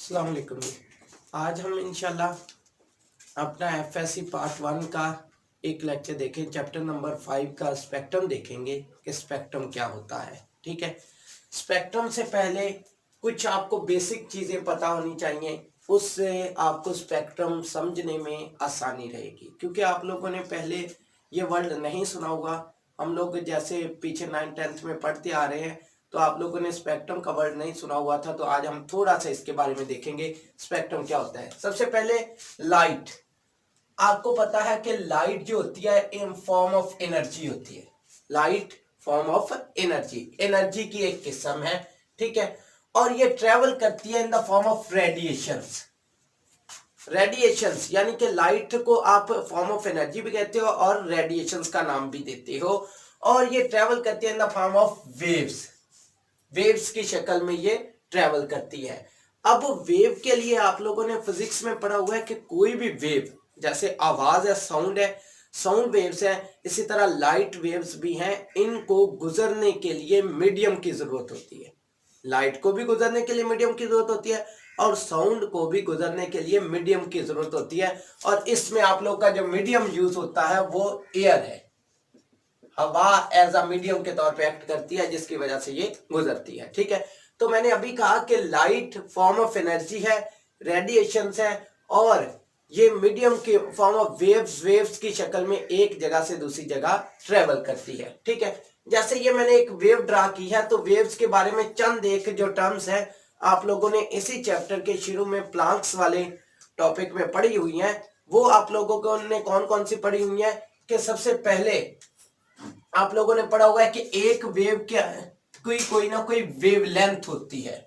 अस्सलाम वालेकुम। आज हम इंशाल्लाह अपना एफएससी पार्ट 1 का एक लेक्चर देखें, चैप्टर नंबर 5 का स्पेक्ट्रम देखेंगे कि स्पेक्ट्रम क्या होता है। ठीक है, स्पेक्ट्रम से पहले कुछ आपको बेसिक चीज़ें पता होनी चाहिए, उससे आपको स्पेक्ट्रम समझने में आसानी रहेगी, क्योंकि आप लोगों ने पहले ये वर्ड नहीं सुना होगा। हम लोग जैसे पीछे 9th-10th में पढ़ते आ रहे हैं, तो आप लोगों ने स्पेक्ट्रम का वर्ड नहीं सुना हुआ था, तो आज हम थोड़ा सा इसके बारे में देखेंगे स्पेक्ट्रम क्या होता है। सबसे पहले लाइट, आपको पता है कि लाइट जो होती है इन फॉर्म ऑफ एनर्जी होती है। Light form of energy, energy की एक किस्म है। ठीक है, और ये ट्रेवल करती है in the form of radiations. Radiations यानी कि लाइट को आप फॉर्म ऑफ एनर्जी भी कहते हो और रेडिएशंस का नाम भी देते हो, और ये ट्रेवल करती है in the form of waves. Waves की शक्ल में ये ट्रेवल करती है। अब वेव के लिए आप लोगों ने फिजिक्स में पढ़ा हुआ है कि कोई भी वेव, जैसे आवाज है, साउंड वेव्स है, इसी तरह लाइट वेव्स भी हैं, इनको गुजरने के लिए मीडियम की जरूरत होती है। लाइट को भी गुजरने के लिए मीडियम की जरूरत होती है और साउंड को भी गुजरने के लिए मीडियम की जरूरत होती है, और इसमें आप लोग का जो मीडियम यूज होता है वो एयर है। हवा एज अ मीडियम के तौर पे एक्ट करती है, जिसकी वजह से ये गुजरती है। ठीक है, तो मैंने अभी कहा कि लाइट फॉर्म ऑफ एनर्जी है, रेडिएशंस है, और ये मीडियम के फॉर्म ऑफ वेव्स की शक्ल में एक जगह से दूसरी जगह ट्रेवल करती है। ठीक है, जैसे ये मैंने एक वेव ड्रा की है, तो वेव्स के बारे में चंद एक जो टर्म्स है आप लोगों ने इसी चैप्टर के शुरू में प्लांक्स वाले टॉपिक में पढ़ी हुई हैं। वो आप लोगों ने कौन कौन सी पढ़ी हुई है कि सबसे पहले आप लोगों ने पढ़ा होगा कि एक वेव क्या है, कोई ना कोई वेवलेंथ होती है।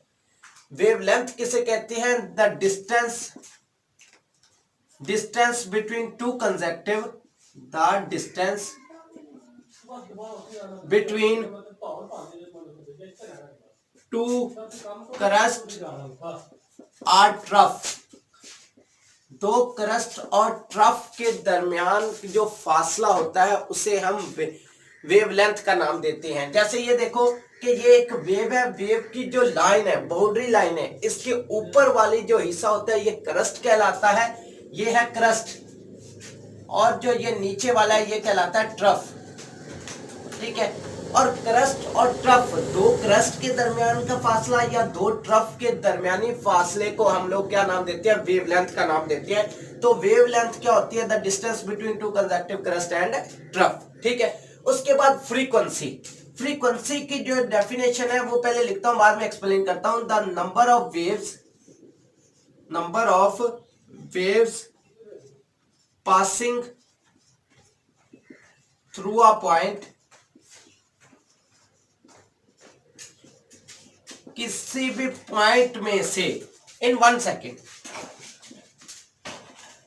वेवलेंथ किसे कहते हैं? The distance between two conjunctive, the distance between two crust और ट्रफ। दो क्रस्ट और ट्रफ के दरमियान जो फासला होता है उसे हम वेवलेंथ का नाम देते हैं। जैसे ये देखो कि ये एक वेव है, वेव की जो लाइन है, बाउंड्री लाइन है, इसके ऊपर वाली जो हिस्सा होता है ये क्रस्ट कहलाता है, ये है क्रस्ट, और जो ये नीचे वाला है ये कहलाता है ट्रफ। ठीक है, और क्रस्ट और ट्रफ, दो क्रस्ट के दरमियान का फासला या दो ट्रफ के दरमियानी फासले को हम लोग क्या नाम देते हैं? वेवलेंथ का नाम देते हैं। तो वेवलेंथ क्या होती है? The distance between two conjunctive crust and trough. ठीक है, उसके बाद फ्रीक्वेंसी। फ्रीक्वेंसी की जो डेफिनेशन है वो पहले लिखता हूं, बाद में एक्सप्लेन करता हूं। The number of waves passing through a point, किसी भी पॉइंट में से इन 1 सेकेंड,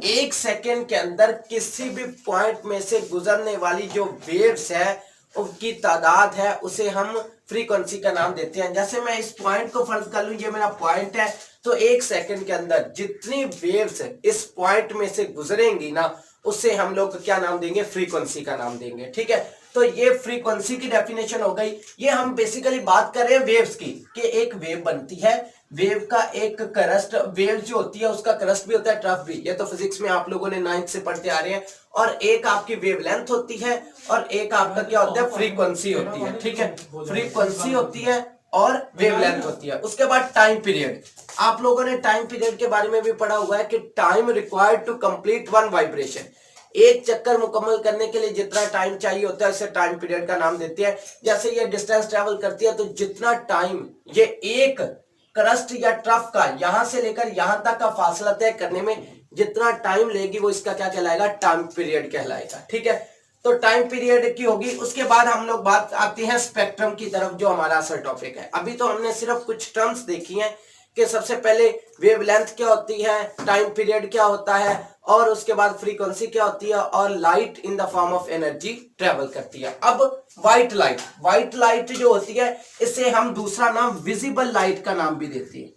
1 सेकेंड के अंदर किसी भी पॉइंट में से गुजरने वाली जो वेव्स है उनकी तादाद है, उसे हम फ्रीक्वेंसी का नाम देते हैं। जैसे मैं इस पॉइंट को फर्ज कर लूं, ये मेरा पॉइंट है, तो 1 सेकेंड के अंदर जितनी वेव्स इस पॉइंट में से गुजरेंगी ना, उसे हम लोग क्या नाम देंगे? फ्रीक्वेंसी का नाम देंगे। ठीक है, तो ये फ्रीक्वेंसी की डेफिनेशन हो गई। ये हम बेसिकली बात कर रहे हैं वेव्स की, कि एक वेव बनती है, वेव का एक क्रस्ट, वेव जो होती है उसका क्रस्ट भी होता है, ट्रफ भी, ये तो फिजिक्स में आप लोगों ने 9th से पढ़ते आ रहे हैं। और एक आपकी वेवलेंथ होती है और एक आपका क्या होता है? फ्रीक्वेंसी होती है। ठीक है, फ्रीक्वेंसी होती है और वेवलेंथ होती है। उसके बाद टाइम पीरियड, आप लोगों ने टाइम पीरियड के बारे में भी पढ़ा हुआ है कि time required to complete one vibration, एक चक्कर मुकम्मल करने के लिए जितना टाइम चाहिए होता है उसे टाइम पीरियड का नाम देते हैं। जैसे ये डिस्टेंस ट्रेवल करती है, तो जितना टाइम ये एक क्रस्ट या ट्रफ का यहां से लेकर यहां तक का फासला तय करने में जितना टाइम लेगी, वो इसका क्या कहलाएगा? टाइम पीरियड कहलाएगा। ठीक है, तो टाइम पीरियड की होगी। उसके बाद हम लोग बात आते हैं स्पेक्ट्रम की तरफ, जो हमारा असल टॉपिक है। अभी तो हमने सिर्फ कुछ टर्म्स देखी हैं कि सबसे पहले वेवलेंथ क्या होती है, टाइम पीरियड क्या होता है, और उसके बाद फ्रीक्वेंसी क्या होती है, और light in the form of energy travel करती है। अब व्हाइट लाइट जो होती है, इसे हम दूसरा नाम विजिबल लाइट का नाम भी देते हैं।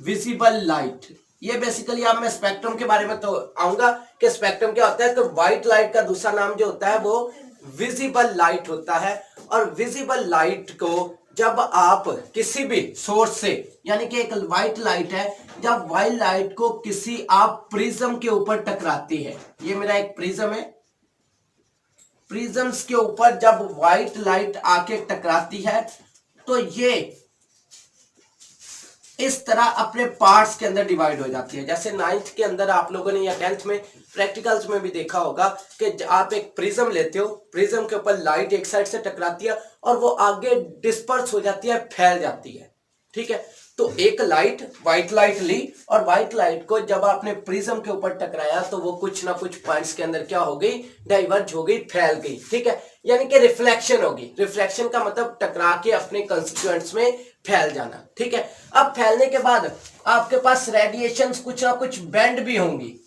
विजिबल लाइट, ये बेसिकली अब मैं स्पेक्ट्रम के बारे में तो आऊंगा कि स्पेक्ट्रम क्या होता है। तो व्हाइट लाइट का दूसरा नाम जो होता है वो विजिबल लाइट होता है, और विजिबल लाइट को जब आप किसी भी सोर्स से, यानी कि एक व्हाइट लाइट है, जब व्हाइट लाइट को किसी आप प्रिज्म के ऊपर टकराती है, ये मेरा एक प्रिज्म है, प्रिज्म्स के ऊपर जब व्हाइट लाइट आके टकराती है तो ये इस तरह अपने पार्ट्स के अंदर डिवाइड हो जाती है। जैसे 9th के अंदर आप लोगों ने या 10th में प्रैक्टिकल्स में भी देखा होगा कि आप एक प्रिज्म लेते हो, प्रिज्म के ऊपर लाइट एक साइड से टकराती है और वो आगे डिस्पर्स हो जाती है, फैल जाती है, ठीक है। तो एक लाइट, व्हाइट लाइट ली और व्हाइट लाइट को जब आपने प्रिज्म के ऊपर टकराया तो वो कुछ ना कुछ पॉइंट्स के अंदर क्या हो गई, डाइवर्ज हो गई, फैल गई, ठीक है, यानी कि रिफ्लेक्शन होगी। रिफ्लेक्शन का मतलब टकरा के अपने कंस्टिट्यूएंट्स में फैल जाना, ठीक है। अब फैलने के बाद आपके पास रेडिएशंस कुछ ना कुछ बैंड भी होंगी,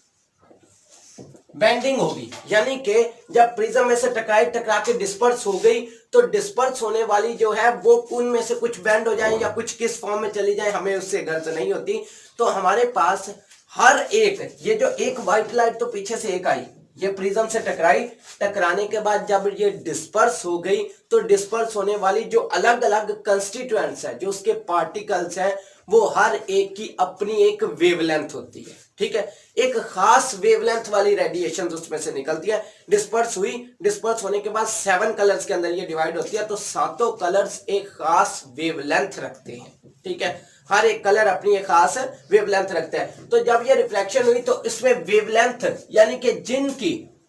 बेंडिंग होगी, यानी कि जब प्रिज्म में से टकरा के डिस्पर्स हो गई तो डिस्पर्स होने वाली जो है वो उनमें से कुछ बेंड हो जाए या कुछ किस फॉर्म में चली जाए, हमें उससे गर्ज नहीं होती। तो हमारे पास हर एक, ये जो एक व्हाइट लाइट तो पीछे से एक आई, ये प्रिज्म से टकराई, टकराने के बाद जब ये डिस्पर्स हो गई तो डिस्पर्स होने वाली जो अलग अलग कंस्टिट्यूएंट्स है, जो उसके पार्टिकल्स हैं, वो हर एक की अपनी एक वेवलेंथ होती है, ठीक है। एक खास वेवलेंथ वाली रेडिएशन उसमें से निकलती है। डिस्पर्स हुई, डिस्पर्स होने के बाद 7 कलर्स के अंदर ये डिवाइड होती है, तो सातों कलर्स एक खास वेवलेंथ रखते हैं, ठीक है। हर एक कलर अपनी एक खास वेवलेंथ रखता है। तो जब ये रिफ्लेक्शन हुई तो इसमें वेवलेंथ, यानी कि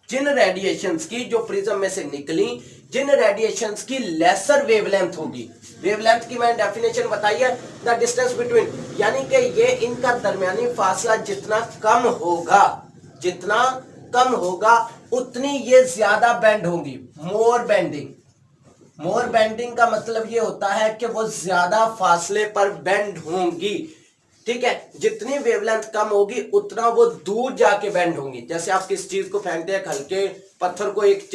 जिन रेडिएशंस की जो प्रिज्म में से निकली, जिन रेडिएशंस की लेसर वेवलेंथ होगी, वेवलेंथ की मैंने डेफिनेशन बताई है, द डिस्टेंस बिटवीन, यानी कि ये इनका दरमियानी फासला जितना कम होगा उतनी ये ज्यादा बेंड होंगी, मोर बेंडिंग। मोर बेंडिंग का मतलब ये होता है कि वो ज्यादा फासले पर बेंड होंगी, ठीक है। जितनी वेवलेंथ कम होगी उतना वो दूर जाके बेंड होंगी। जैसे आप किस चीज को फेंकते हैं, हल्के पत्थर को एक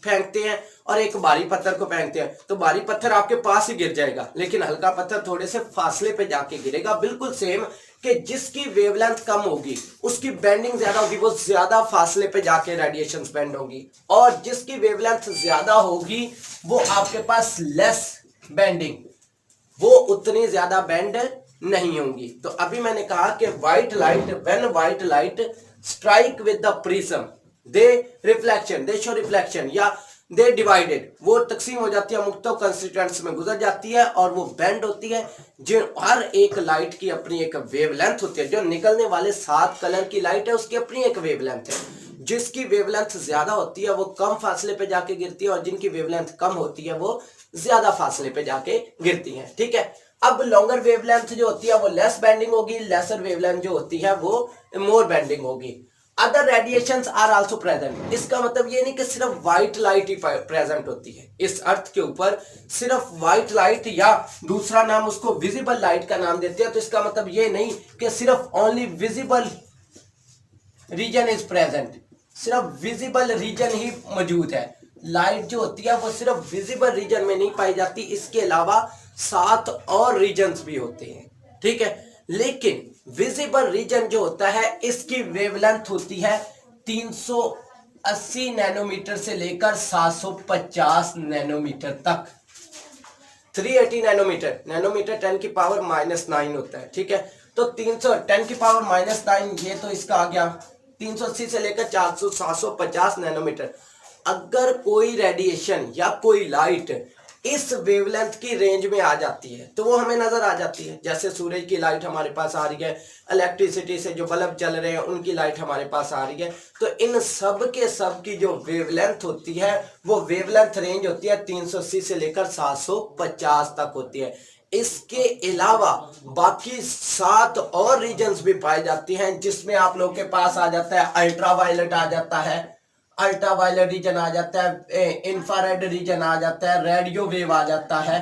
फेंकते हैं और एक भारी पत्थर को फेंकते हैं, तो भारी पत्थर आपके पास ही गिर जाएगा, लेकिन हल्का पत्थर थोड़े से फासले पे जाके गिरेगा। बिल्कुल सेम कि जिसकी वेवलेंथ कम होगी उसकी बेंडिंग ज्यादा होगी, वो ज्यादा फासले पे जाके रेडिएशन बेंड होगी, और जिसकी वेवलेंथ ज्यादा होगी वो आपके पास लेस बेंडिंग, वो उतनी ज्यादा बेंड नहीं होंगी। तो अभी मैंने कहा कि white light, when white light strike with the prism, they show reflection या दे डिवाइडेड, वो तकसीम हो जाती है, मुख्तलिफ कंस्टिट्यूएंट्स में गुजर जाती है और वो बेंड होती है। जो हर एक लाइट की अपनी एक वेवलेंथ होती है, जो निकलने वाले 7 कलर की लाइट है उसकी अपनी एक वेवलेंथ है। जिसकी वेवलेंथ ज्यादा होती है वो कम फासले पे जाके गिरती है और जिनकी वेवलेंथ कम होती है वो ज्यादा फासले पे जाके गिरती है, ठीक है। अब लॉन्गर वेवलेंथ जो होती है वो लेस बेंडिंग होगी, लेसर वेवलेंथ जो होती है वो मोर बेंडिंग होगी। Other radiations are also present, इसका मतलब ये नहीं कि सिर्फ व्हाइट लाइट ही प्रेजेंट होती है इस अर्थ के ऊपर, सिर्फ व्हाइट लाइट, या दूसरा नाम उसको विजिबल लाइट का नाम देते हैं। तो इसका मतलब ये नहीं कि सिर्फ only visible region is present, सिर्फ विजिबल रीजन ही मौजूद है। लाइट जो होती है वो सिर्फ विजिबल रीजन में नहीं पाई जाती, इसके अलावा 7 और रीजन्स भी होते हैं, ठीक है। लेकिन विजिबल रीजन जो होता है इसकी वेवलेंथ होती है 380 नैनोमीटर से लेकर 750 नैनोमीटर तक। 380 नैनोमीटर 10 की पावर -9 होता है, ठीक है। तो 10 की पावर -9, ये तो इसका आ गया 380 से लेकर 400 750 नैनोमीटर। अगर कोई रेडिएशन या कोई लाइट इस वेवलेंथ की रेंज में आ जाती है तो वो हमें नजर आ जाती है। जैसे सूरज की लाइट हमारे पास आ रही है, इलेक्ट्रिसिटी से जो बल्ब चल रहे हैं उनकी लाइट हमारे पास आ रही है, तो इन सब के सब की जो वेवलेंथ होती है वो वेवलेंथ रेंज होती है 380 से लेकर 750 तक होती है। इसके अलावा बाकी 7 और रीजन्स भी पाए जाती हैं, जिसमें आप लोग के पास आ जाता है अल्ट्रावायलेट आ जाता है, अल्ट्रावायलेट रीजन आ जाता है, इंफ्रारेड रीजन आ जाता है, रेडियो वेव आ जाता है,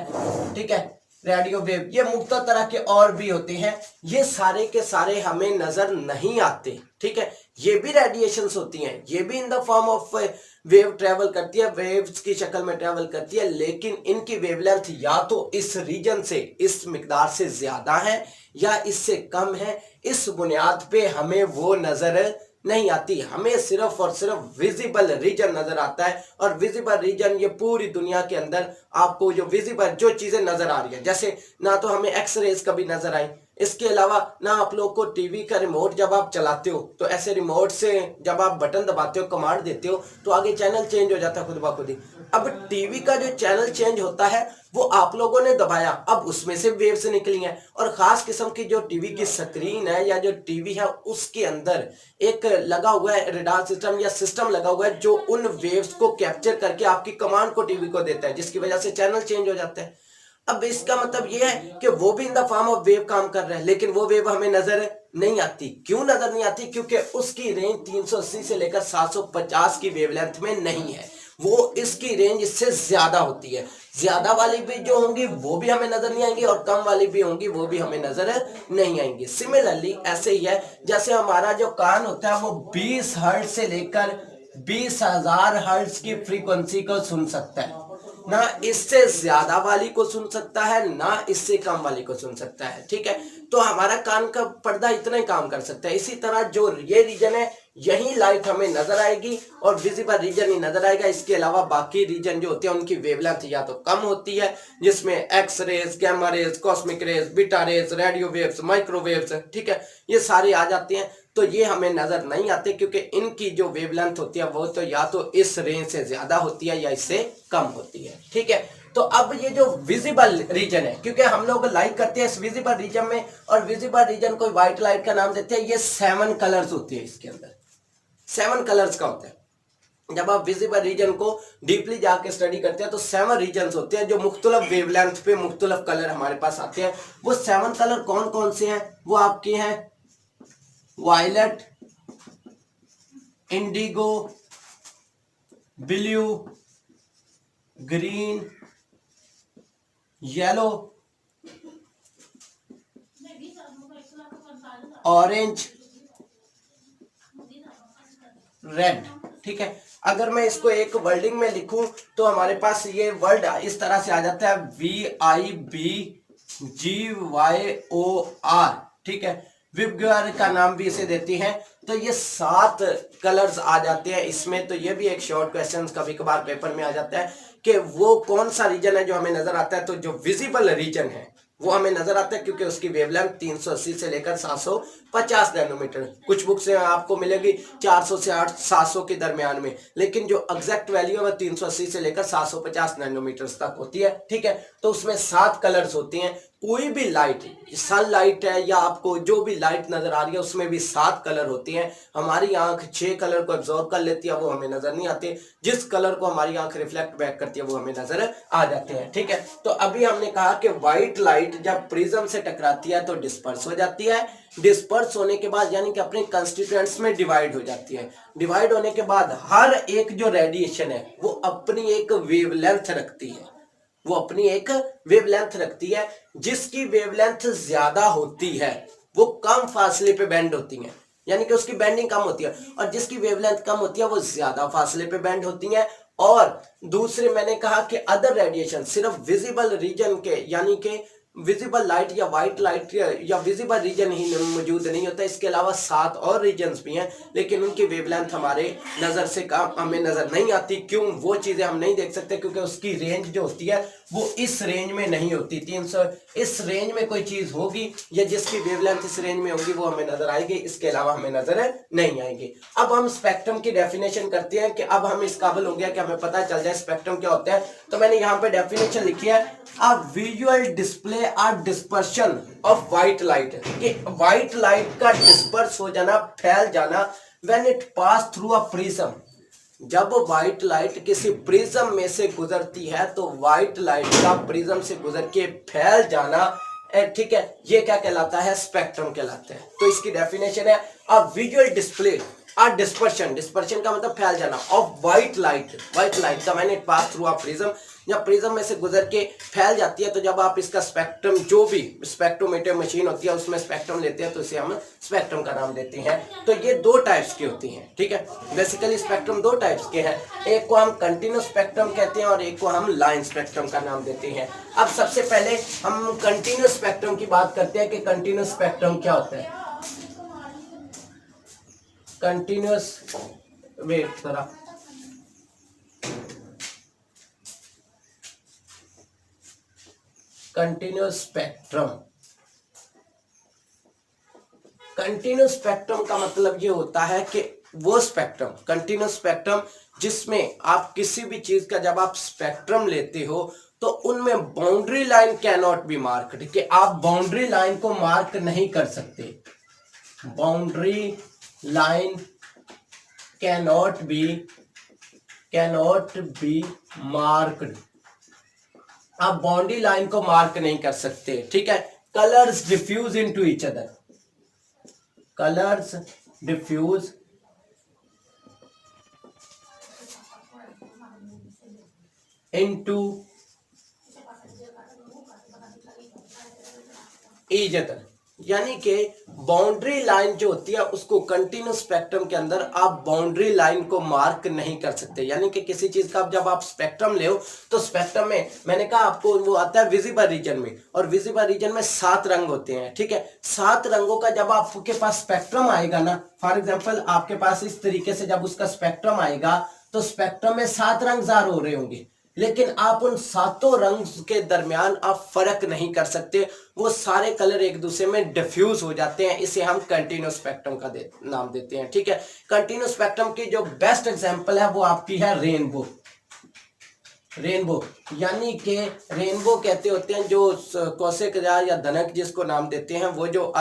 ठीक है। रेडियो वेव, ये मुख्तलिफ तरह के और भी होते हैं, ये सारे के सारे हमें नजर नहीं आते, ठीक है। ये भी रेडिएशंस होती हैं, ये भी in the form of wave travel करती है, वेव्स की शक्ल में ट्रेवल करती है, लेकिन इनकी वेवलेंथ या तो इस रीजन से, इस मिकदार से ज्यादा है या इससे कम है। इस बुनियाद पे हमें वो नजर नहीं आती, हमें सिर्फ और सिर्फ विजिबल रीजन नजर आता है। और विजिबल रीजन ये पूरी दुनिया के अंदर आपको जो विजिबल जो चीजें नजर आ रही है, जैसे ना तो हमें एक्सरेज कभी नजर आई, इसके अलावा ना आप लोग को टीवी का रिमोट जब आप चलाते हो तो ऐसे रिमोट से जब आप बटन दबाते हो, कमांड देते हो, तो आगे चैनल चेंज हो जाता है खुद ब खुद ही। अब टीवी का जो चैनल चेंज होता है वो आप लोगों ने दबाया, अब उसमें से वेव्स निकली हैं, और खास किस्म की जो टीवी की स्क्रीन है या जो टीवी है उसके अंदर एक लगा हुआ है रडार सिस्टम या सिस्टम लगा हुआ है जो उन वेव्स को कैप्चर करके आपकी कमांड को टीवी को देता है, जिसकी वजह से चैनल चेंज हो जाता है। अब इसका मतलब ये है कि वो भी in the form of wave काम कर रहा है, लेकिन वो वेव हमें नजर नहीं आती। क्यों नजर नहीं आती? क्योंकि उसकी रेंज 380 से लेकर 750 की वेवलेंथ में नहीं है, वो इसकी रेंज इससे ज्यादा होती है। ज्यादा वाली भी जो होंगी वो भी हमें नजर नहीं आएंगी, और कम वाली भी होंगी वो भी हमें नजर नहीं आएंगी। सिमिलरली ऐसे ही है, जैसे हमारा जो कान होता है वो 20 हर्ट्ज से लेकर 20,000 हर्ट्ज की फ्रीक्वेंसी को सुन सकता है, ना इससे ज्यादा वाली को सुन सकता है ना इससे कम वाली को सुन सकता है। ठीक है, तो हमारा कान का पर्दा इतना ही काम कर सकता है। इसी तरह जो ये रीजन है यही लाइट हमें नजर आएगी और विजिबल रीजन ही नजर आएगा। इसके अलावा बाकी रीजन जो होते हैं उनकी वेवलेंथ या तो कम होती है, जिसमें X rays, gamma rays, cosmic rays, beta rays, radio waves, microwaves, ठीक है, ये सारे आ जाते हैं। तो ये हमें नजर नहीं आते क्योंकि इनकी जो वेवलेंथ होती है वो तो या तो इस रेंज से ज्यादा होती है या इससे कम होती है। ठीक है, तो अब ये जो विजिबल रीजन है, क्योंकि हम लोग लाइक करते हैं इस विजिबल रीजन में, और विजिबल रीजन को व्हाइट लाइट का नाम देते हैं। ये 7 कलर्स होती है, इसके अंदर 7 कलर्स का होता है। जब आप विजिबल रीजन को डीपली जाके स्टडी करते हैं तो 7 रीजन्स होते हैं जो मुख्तलिफ वेवलेंथ पे मुख्तलिफ कलर हमारे पास आते हैं। वो 7 कलर कौन कौन से हैं? वो आपके हैं violet, indigo, blue, green, yellow, orange, red. ठीक है, अगर मैं इसको एक वर्डिंग में लिखूं तो हमारे पास ये वर्ड इस तरह से आ जाता है VIBGYOR। ठीक है, विबग्योर का नाम भी इसे देती हैं। तो ये 7 कलर्स आ जाते हैं इसमें। तो ये भी एक शॉर्ट क्वेश्चन कभी कभार पेपर में आ जाता है कि वो कौन सा रीजन है जो हमें नजर आता है। तो जो विजिबल रीजन है वो हमें नजर आता है क्योंकि उसकी वेवलेंथ 380 से लेकर 750 नैनोमीटर, कुछ बुक से आपको मिलेगी 400 से 700 के दरमियान में, लेकिन जो एग्जैक्ट वैल्यू है वो 380 से लेकर 750 नैनोमीटर तक होती है। ठीक है, तो उसमें 7 कलर्स होते हैं। कोई भी लाइट, सनलाइट है या आपको जो भी लाइट नजर आ रही है उसमें भी 7 कलर होती हैं। हमारी आंख 6 कलर को एब्जॉर्ब कर लेती है, वो हमें नजर नहीं आते। जिस कलर को हमारी आंख रिफ्लेक्ट बैक करती है वो हमें नजर आ जाते हैं। ठीक है, तो अभी हमने कहा कि व्हाइट लाइट जब प्रिज्म से टकराती है तो डिस्पर्स हो जाती है। डिस्पर्स होने के बाद यानी कि अपने कंस्टिट्यूएंट्स में डिवाइड हो जाती है। डिवाइड होने के बाद हर एक जो रेडिएशन है वो अपनी एक वेवलेंथ रखती है, वो अपनी एक वेवलेंथ रखती है। जिसकी वेवलेंथ ज्यादा होती है वो कम फासले पे बेंड होती है, यानी कि उसकी बेंडिंग कम होती है, और जिसकी वेवलेंथ कम होती है वो ज्यादा फासले पे बेंड होती है। और दूसरे मैंने कहा कि अदर रेडिएशन सिर्फ विजिबल रीजन के यानी कि विजिबल लाइट या व्हाइट लाइट या विजिबल रीजन ही मौजूद नहीं होता, इसके अलावा 7 और रीजन्स भी हैं, लेकिन उनकी वेवलेंथ हमारे नज़र से कम हमें नज़र नहीं आती। क्यों? वो चीज़ें हम नहीं देख सकते क्योंकि उसकी रेंज जो होती है वो इस रेंज में नहीं होती। 300 इस रेंज में कोई चीज़ होगी या जिसकी वेवलेंथ इस रेंज में होगी वो हमें नज़र आएगी, इसके अलावा हमें नज़र नहीं आएगी। अब हम स्पेक्ट्रम की डेफिनेशन करते हैं कि अब हम इस काबिल हो गया कि हमें पता चल जाए स्पेक्ट्रम क्या होता है। तो मैंने यहाँ पे डेफिनेशन लिखी है, अ विजुअल डिस्प्ले और डिस्पर्शन ऑफ व्हाइट लाइट, कि व्हाइट लाइट का डिस्पर्स हो जाना, फैल जाना, when it pass through a prism. जब व्हाइट लाइट किसी प्रिज्म में से गुजरती है तो व्हाइट लाइट का प्रिज्म से गुजर के फैल जाना, ठीक है, ये क्या कहलाता है? स्पेक्ट्रम कहलाता है। तो इसकी डेफिनेशन है, अ विजुअल डिस्प्ले और डिस्पर्शन, डिस्पर्शन का मतलब फैल जाना, ऑफ व्हाइट लाइट का when it pass through a prism, जब प्रिज्म में से गुजर के फैल जाती है। तो जब आप इसका स्पेक्ट्रम, जो भी स्पेक्ट्रोमीटर मशीन होती है उसमें स्पेक्ट्रम लेते हैं तो इसे हम स्पेक्ट्रम का नाम देते हैं। तो ये 2 टाइप्स की होती हैं। ठीक है, बेसिकली स्पेक्ट्रम 2 टाइप्स के हैं, एक को हम कंटिन्यूस स्पेक्ट्रम कहते हैं और एक को हम लाइन स्पेक्ट्रम का नाम देते हैं। अब सबसे पहले हम कंटिन्यूस स्पेक्ट्रम की बात करते हैं कि कंटिन्यूस स्पेक्ट्रम क्या होता है। कंटिन्यूस, वेट जरा, कंटिन्यूस स्पेक्ट्रम। कंटिन्यूस स्पेक्ट्रम का मतलब ये होता है कि वो स्पेक्ट्रम, कंटिन्यूस स्पेक्ट्रम, जिसमें आप किसी भी चीज का जब आप स्पेक्ट्रम लेते हो तो उनमें boundary line can not be marked, कि आप बाउंड्री लाइन को मार्क नहीं कर सकते। Boundary line can not be marked, आप बाउंड्री लाइन को मार्क नहीं कर सकते, ठीक है। Colours diffuse into each other, colours diffuse into each other, यानी कि बाउंड्री लाइन जो होती है उसको कंटिन्यूस स्पेक्ट्रम के अंदर आप बाउंड्री लाइन को मार्क नहीं कर सकते। यानी कि किसी चीज का जब आप स्पेक्ट्रम ले तो स्पेक्ट्रम में मैंने कहा आपको वो आता है विजिबल रीजन में, और विजिबल रीजन में 7 रंग होते हैं, ठीक है। 7 रंगों का जब आपके पास स्पेक्ट्रम आएगा ना, फॉर एग्जाम्पल आपके पास इस तरीके से जब उसका स्पेक्ट्रम आएगा तो स्पेक्ट्रम में 7 रंग जार हो रहे होंगे, लेकिन आप उन 7 रंग के दरमियान आप फर्क नहीं कर सकते, वो सारे कलर एक दूसरे में डिफ्यूज हो जाते हैं। इसे हम कंटिन्यूस स्पेक्ट्रम का नाम देते हैं, ठीक है। कंटिन्यूस स्पेक्ट्रम की जो बेस्ट एग्जांपल है वो आपकी है रेनबो। रेनबो यानी कि रेनबो कहते होते हैं जो कौशेकजार या धनक जिसको नाम देते हैं, वो जो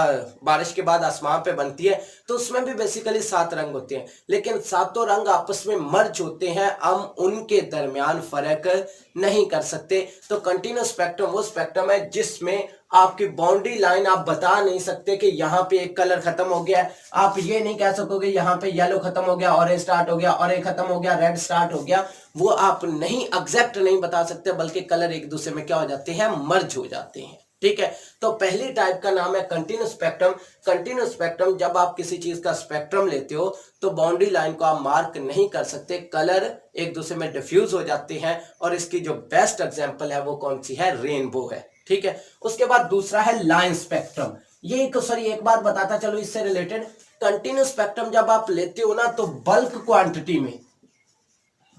बारिश के बाद आसमान पे बनती है, तो उसमें भी बेसिकली 7 रंग होते हैं, लेकिन 7 रंग आपस में मर्ज होते हैं, हम उनके दरमियान फर्क नहीं कर सकते। तो कंटिन्यूस स्पेक्ट्रम वो स्पेक्ट्रम है जिसमें आपकी बाउंड्री लाइन आप बता नहीं सकते कि यहाँ पे एक कलर खत्म हो गया है, आप ये नहीं कह सकोगे यहाँ पे येलो खत्म हो गया, ऑरेंज स्टार्ट हो गया, ऑरेंज खत्म हो गया, रेड स्टार्ट हो गया, वो आप नहीं एग्जैक्ट नहीं बता सकते, बल्कि कलर एक दूसरे में क्या हो जाते हैं, मर्ज हो जाते हैं, ठीक है। तो पहली टाइप का नाम है कंटिन्यूस स्पेक्ट्रम। कंटिन्यूस स्पेक्ट्रम, जब आप किसी चीज का स्पेक्ट्रम लेते हो तो बाउंड्री लाइन को आप मार्क नहीं कर सकते, कलर एक दूसरे में डिफ्यूज हो जाते हैं, और इसकी जो बेस्ट एग्जांपल है वो कौन सी है, रेनबो है, ठीक है। उसके बाद दूसरा है लाइन स्पेक्ट्रम। ये एक बात बताता चलो इससे रिलेटेड, कंटिन्यूस स्पेक्ट्रम जब आप लेते हो ना तो बल्क क्वांटिटी में,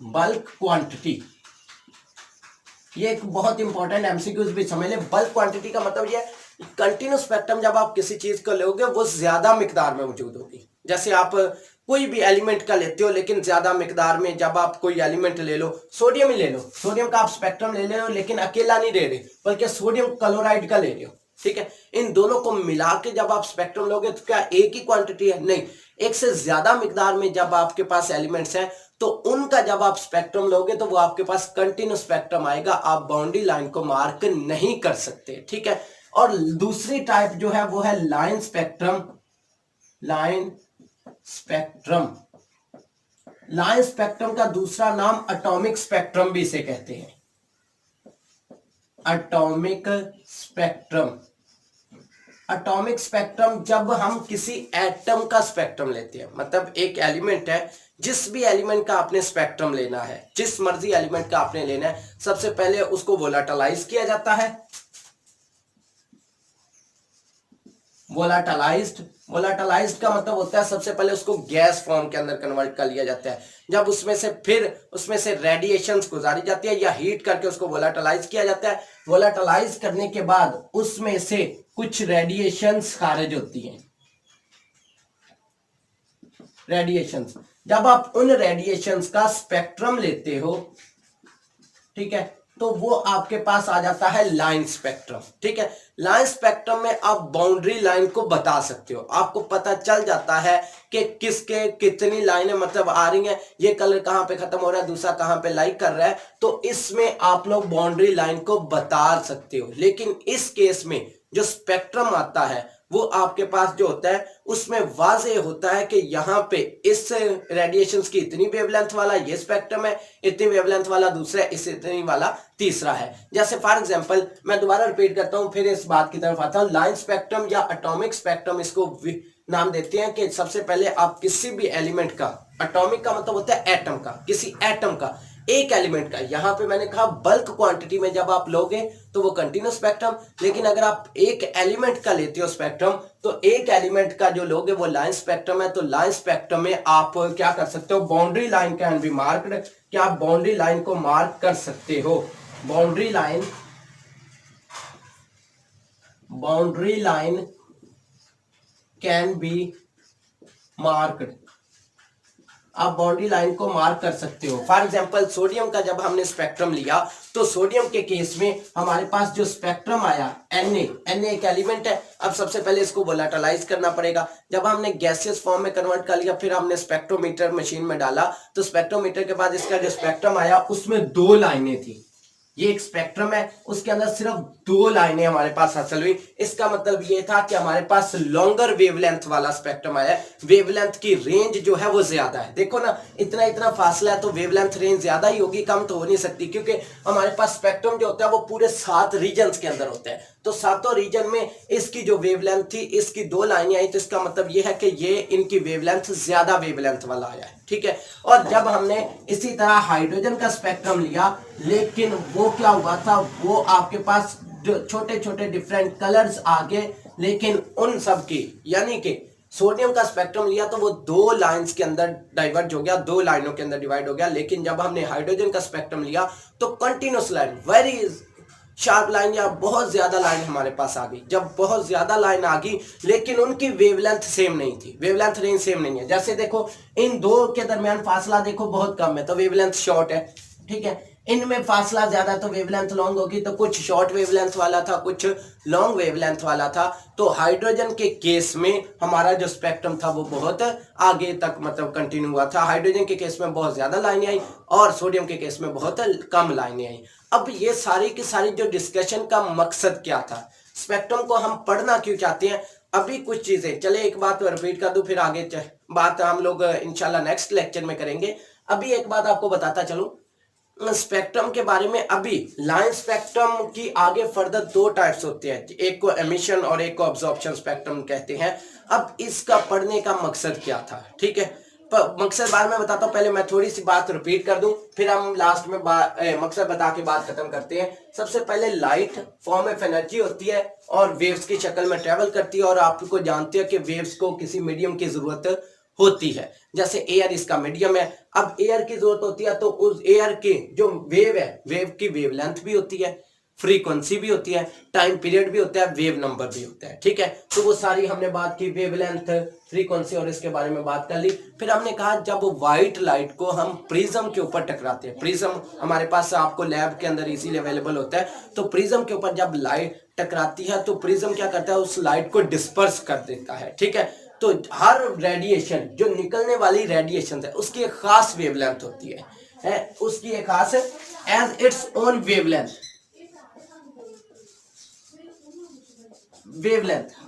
बल्क क्वांटिटी, ये एक बहुत इंपॉर्टेंट एमसीक्यूज भी समझ ले। बल्क क्वांटिटी का मतलब ये, कंटिन्यूस स्पेक्ट्रम जब आप किसी चीज को लोगे वो ज्यादा मिकदार में मौजूद होगी। जैसे आप कोई भी एलिमेंट का लेते हो लेकिन ज्यादा मिकदार में, जब आप कोई एलिमेंट ले लो, सोडियम ही ले लो, सोडियम का आप स्पेक्ट्रम ले लो, लेकिन अकेला नहीं ले रहे बल्कि सोडियम क्लोराइड का ले रहे हो, ठीक है। इन दोनों को मिला के जब आप स्पेक्ट्रम लोगे तो क्या एक ही क्वांटिटी है, नहीं, एक से ज्यादा मिकदार में जब आपके पास एलिमेंट्स हैं तो उनका जब आप स्पेक्ट्रम लोगे तो वो आपके पास कंटिन्यूस स्पेक्ट्रम आएगा, आप बाउंड्री लाइन को मार्क नहीं कर सकते, ठीक है। और दूसरी टाइप जो है वो है line spectrum. Line spectrum, line spectrum का दूसरा नाम एटॉमिक स्पेक्ट्रम भी इसे कहते हैं, एटॉमिक स्पेक्ट्रम। एटॉमिक स्पेक्ट्रम जब हम किसी एटम का स्पेक्ट्रम लेते हैं, मतलब एक एलिमेंट है, जिस भी एलिमेंट का आपने स्पेक्ट्रम लेना है, जिस मर्जी एलिमेंट का आपने लेना है, सबसे पहले उसको वोलाटाइलाइज किया जाता है, वोलाटाइज्ड का मतलब होता है सबसे पहले उसको गैस फॉर्म के अंदर कन्वर्ट कर लिया जाता है, जब उसमें से रेडिएशंस गुजारी जाती है या हीट करके उसको वोलाटाइलाइज किया जाता है। वोलाटाइलाइज करने के बाद उसमें से कुछ रेडिएशंस खारिज होती हैं, रेडिएशंस, जब आप उन रेडिएशंस का स्पेक्ट्रम लेते हो, ठीक है, तो वो आपके पास आ जाता है लाइन स्पेक्ट्रम, ठीक है। लाइन स्पेक्ट्रम में आप बाउंड्री लाइन को बता सकते हो, आपको पता चल जाता है कि किसके कितनी लाइनें मतलब आ रही हैं, ये कलर कहां पे खत्म हो रहा है, दूसरा कहां पे लाइक कर रहा है, तो इसमें आप लोग बाउंड्री लाइन को बता सकते हो। लेकिन इस केस में जो स्पेक्ट्रम आता है वो आपके पास जो होता है उसमें वाज़ेह होता है कि यहाँ पे इस रेडिएशंस की इतनी वेवलेंथ वाला ये स्पेक्ट्रम है, इतनी वेवलेंथ वाला दूसरा, इस इतनी वाला तीसरा है। जैसे फॉर एग्जांपल मैं दोबारा रिपीट करता हूँ, फिर इस बात की तरफ आता हूँ। लाइन स्पेक्ट्रम या एटॉमिक स्पेक्ट्रम इसको नाम देते हैं कि सबसे पहले आप किसी भी एलिमेंट का, एटॉमिक का मतलब होता है एटम का, किसी एटम का, एक एलिमेंट का, यहाँ पे मैंने कहा बल्क क्वांटिटी में जब आप लोगे तो वो कंटिन्यूस स्पेक्ट्रम, लेकिन अगर आप एक एलिमेंट का लेते हो स्पेक्ट्रम तो एक एलिमेंट का जो लोगे वो लाइन स्पेक्ट्रम है। तो लाइन स्पेक्ट्रम में आप क्या कर सकते हो, boundary line can be marked, क्या आप बाउंड्री लाइन को मार्क कर सकते हो, boundary line can be marked, आप बाउंड्री लाइन को मार्क कर सकते हो। फॉर एग्जांपल सोडियम का जब हमने स्पेक्ट्रम लिया तो सोडियम के केस में हमारे पास जो स्पेक्ट्रम आया Na एक एलिमेंट है। अब सबसे पहले इसको वोलेटाइलाइज करना पड़ेगा। जब हमने गैसियस फॉर्म में कन्वर्ट कर लिया, फिर हमने स्पेक्ट्रोमीटर मशीन में डाला, तो स्पेक्ट्रोमीटर के बाद इसका जो स्पेक्ट्रम आया उसमें 2 लाइनें थी। ये एक स्पेक्ट्रम है, उसके अंदर सिर्फ 2 लाइनें हमारे पास हासिल हुई। इसका मतलब ये था कि हमारे पास लॉन्गर वेवलेंथ वाला स्पेक्ट्रम आया है, वेवलेंथ की रेंज जो है वो ज्यादा है। देखो ना, इतना फासला है तो वेवलेंथ रेंज ज्यादा ही होगी, कम तो हो नहीं सकती, क्योंकि हमारे पास स्पेक्ट्रम जो होता है वो पूरे 7 रीजन्स के अंदर होते हैं। तो 7 रीजन में इसकी जो वेवलेंथ थी, इसकी 2 लाइनें आई, तो इसका मतलब ये है कि ये इनकी वेवलेंथ ज्यादा वेवलेंथ वाला आया है, ठीक है। और जब हमने इसी तरह हाइड्रोजन का स्पेक्ट्रम लिया, लेकिन वो क्या हुआ था, वो आपके पास जो छोटे छोटे डिफरेंट कलर्स आ गए, लेकिन उन सब की, यानी कि सोडियम का स्पेक्ट्रम लिया तो वो 2 लाइंस के अंदर डाइवर्ज हो गया, 2 लाइनों के अंदर डिवाइड हो गया। लेकिन जब हमने हाइड्रोजन का स्पेक्ट्रम लिया तो continuous line, very sharp line या बहुत ज्यादा लाइन हमारे पास आ गई। जब बहुत ज्यादा लाइन आ गई, लेकिन उनकी वेवलेंथ सेम नहीं थी, वेवलेंथ रेंज सेम नहीं है। जैसे देखो, इन 2 के दरमियान फासला देखो बहुत कम है, तो वेवलेंथ शॉर्ट है, ठीक है। इनमें फासला ज्यादा तो वेवलेंथ लॉन्ग होगी, तो कुछ शॉर्ट वेवलेंथ वाला था, कुछ लॉन्ग वेवलेंथ वाला था। तो हाइड्रोजन के केस में हमारा जो स्पेक्ट्रम था वो बहुत आगे तक मतलब कंटिन्यू हुआ था। हाइड्रोजन के केस में बहुत ज्यादा लाइनें आई और सोडियम के केस में बहुत कम लाइनें आई। अब ये सारी की सारी जो डिस्कशन का मकसद क्या था, स्पेक्ट्रम को हम पढ़ना क्यों चाहते हैं, अभी कुछ चीजें, चले एक बात रिपीट कर दूं, फिर आगे बात हम लोग इंशाल्लाह नेक्स्ट लेक्चर में करेंगे। अभी एक बात आपको बताता चलूं स्पेक्ट्रम के बारे में। अभी लाइन स्पेक्ट्रम की आगे फर्दर 2 टाइप्स होते हैं, एक को एमिशन और एक को अब्जॉर्प्शन स्पेक्ट्रम कहते हैं। अब इसका पढ़ने का मकसद क्या था, ठीक है, मकसद बाद में बताता हूं, पहले मैं थोड़ी सी बात रिपीट कर दूं, फिर हम लास्ट में मकसद बता के बात खत्म करते हैं। सबसे पहले लाइट फॉर्म ऑफ एनर्जी होती है और वेव्स की शक्ल में ट्रेवल करती है, और आपको जानते हैं कि वेव्स को किसी मीडियम की जरूरत होती है। जैसे एयर इसका मीडियम है, अब एयर की जरूरत होती है, तो उस एयर की जो वेव है, वेव की वेवलेंथ भी होती है, फ्रीक्वेंसी भी होती है, टाइम पीरियड भी होता है, वेव नंबर भी होता है, ठीक है। तो वो सारी हमने बात की, वेवलेंथ, फ्रीक्वेंसी और इसके बारे में बात कर ली। फिर हमने कहा जब व्हाइट लाइट को हम प्रिज्म के ऊपर टकराते हैं, प्रिज्म हमारे पास आपको लैब के अंदर इजीली अवेलेबल होता है, तो प्रिज्म के ऊपर जब लाइट टकराती है तो प्रिज्म क्या करता है, उस लाइट को डिस्पर्स कर देता है, ठीक है। तो हर रेडिएशन, जो निकलने वाली रेडिएशन है, उसकी एक खास वेवलेंथ होती है, उसकी एक खास एज इट्स ओन वेवलेंथ,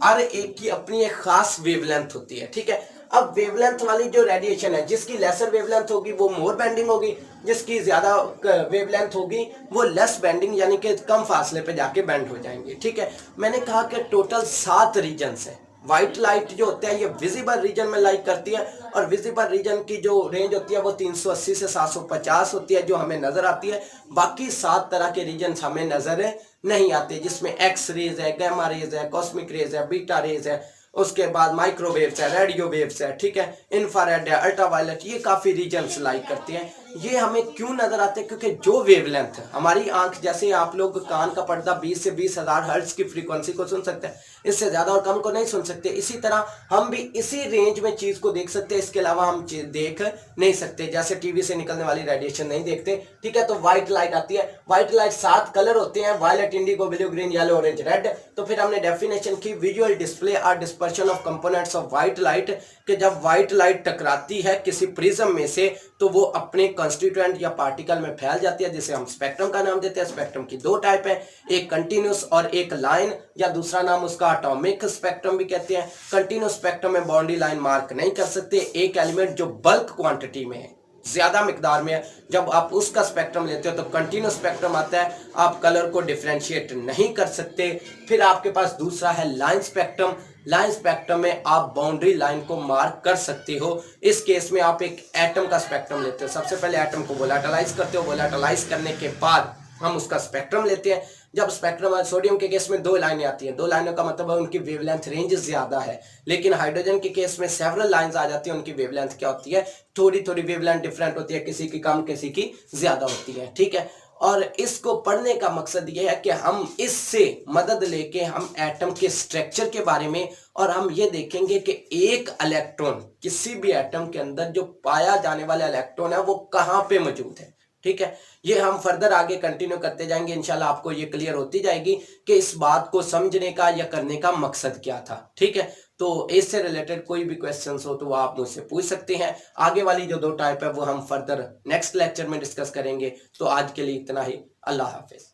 हर एक की अपनी एक खास वेवलेंथ होती है, ठीक है। अब वेवलेंथ वाली जो रेडिएशन है, जिसकी लेसर वेवलेंथ होगी वो मोर बेंडिंग होगी, जिसकी ज्यादा वेवलेंथ होगी वो लेस बेंडिंग, यानी कि कम फासले पे जाके बेंड हो जाएंगे, ठीक है। मैंने कहा कि टोटल 7 रीजन्स है। व्हाइट लाइट जो होता है ये विजिबल रीजन में लाइट करती है, और विजिबल रीजन की जो रेंज होती है वो 380 से 750 होती है, जो हमें नजर आती है। बाकी 7 तरह के रीजन हमें नजर नहीं आते, जिसमें एक्स रेज है, गामा रेज है, कॉस्मिक रेज है, बीटा रेज है, उसके बाद माइक्रोवेव्स है, रेडियो वेव्स है, ठीक है, इंफ्रारेड है, अल्ट्रावायलेट, ये काफी रीजन्स लाइक करती हैं। ये हमें क्यों नजर आते हैं, क्योंकि जो वेवलेंथ है, हमारी आंख, जैसे आप लोग कान का पर्दा 20 से 20,000 हर्ट्ज की फ्रीक्वेंसी को सुन सकते हैं, इससे ज्यादा और कम को नहीं सुन सकते। इसी तरह हम भी इसी रेंज में चीज को देख सकते हैं, इसके अलावा हम देख नहीं सकते। जैसे टीवी से निकलने वाली रेडिएशन नहीं देखते, ठीक है। तो व्हाइट लाइट आती है, व्हाइट लाइट 7 कलर होते हैं, violet, indigo, blue, green, yellow, orange, red. तो फिर हमने डेफिनेशन की, विजुअल डिस्प्ले और dispersion of components of white light, कि जब व्हाइट लाइट टकराती है किसी प्रिज्म में से तो वो अपने कंस्टिट्यूएंट या पार्टिकल में फैल जाती है, जिसे हम स्पेक्ट्रम का नाम देते हैं। स्पेक्ट्रम की 2 टाइप है, एक कंटिन्यूस और एक लाइन, या दूसरा नाम उसका एटॉमिक स्पेक्ट्रम भी कहते हैं। कंटिन्यूस स्पेक्ट्रम में बाउंड्री लाइन मार्क नहीं कर सकते, एक एलिमेंट जो बल्क क्वांटिटी में है, ज्यादा मिकदार में है, जब आप उसका स्पेक्ट्रम लेते हो तो कंटिन्यूस स्पेक्ट्रम आता है, आप कलर को डिफरेंशिएट नहीं कर सकते। फिर आपके पास दूसरा है लाइन स्पेक्ट्रम। लाइन स्पेक्ट्रम में आप बाउंड्री लाइन को मार्क कर सकते हो। इस केस में आप एक एटम का स्पेक्ट्रम लेते हो, सबसे पहले एटम को वोलेटिलाइज करते हो, वोलेटिलाइज करने के बाद हम उसका स्पेक्ट्रम लेते हैं। जब स्पेक्ट्रम सोडियम के केस में 2 लाइनें आती हैं, 2 लाइनों का मतलब है उनकी वेवलेंथ रेंज ज्यादा है, लेकिन हाइड्रोजन के केस में सेवरल लाइंस आ जाती है, उनकी वेवलेंथ क्या होती है, थोड़ी थोड़ी वेवलेंथ डिफरेंट होती है, किसी की कम किसी की ज्यादा होती है, ठीक है। और इसको पढ़ने का मकसद यह है कि हम इससे मदद लेके हम एटम के स्ट्रक्चर के बारे में, और हम ये देखेंगे कि एक इलेक्ट्रॉन किसी भी एटम के अंदर जो पाया जाने वाला इलेक्ट्रॉन है वो कहाँ पे मौजूद है, ठीक है। ये हम फर्दर आगे कंटिन्यू करते जाएंगे, इंशाल्लाह आपको ये क्लियर होती जाएगी कि इस बात को समझने का या करने का मकसद क्या था, ठीक है। तो इससे रिलेटेड कोई भी क्वेश्चंस हो तो वो आप मुझसे पूछ सकते हैं। आगे वाली जो 2 टाइप है वो हम फर्दर नेक्स्ट लेक्चर में डिस्कस करेंगे। तो आज के लिए इतना ही, अल्लाह हाफिज।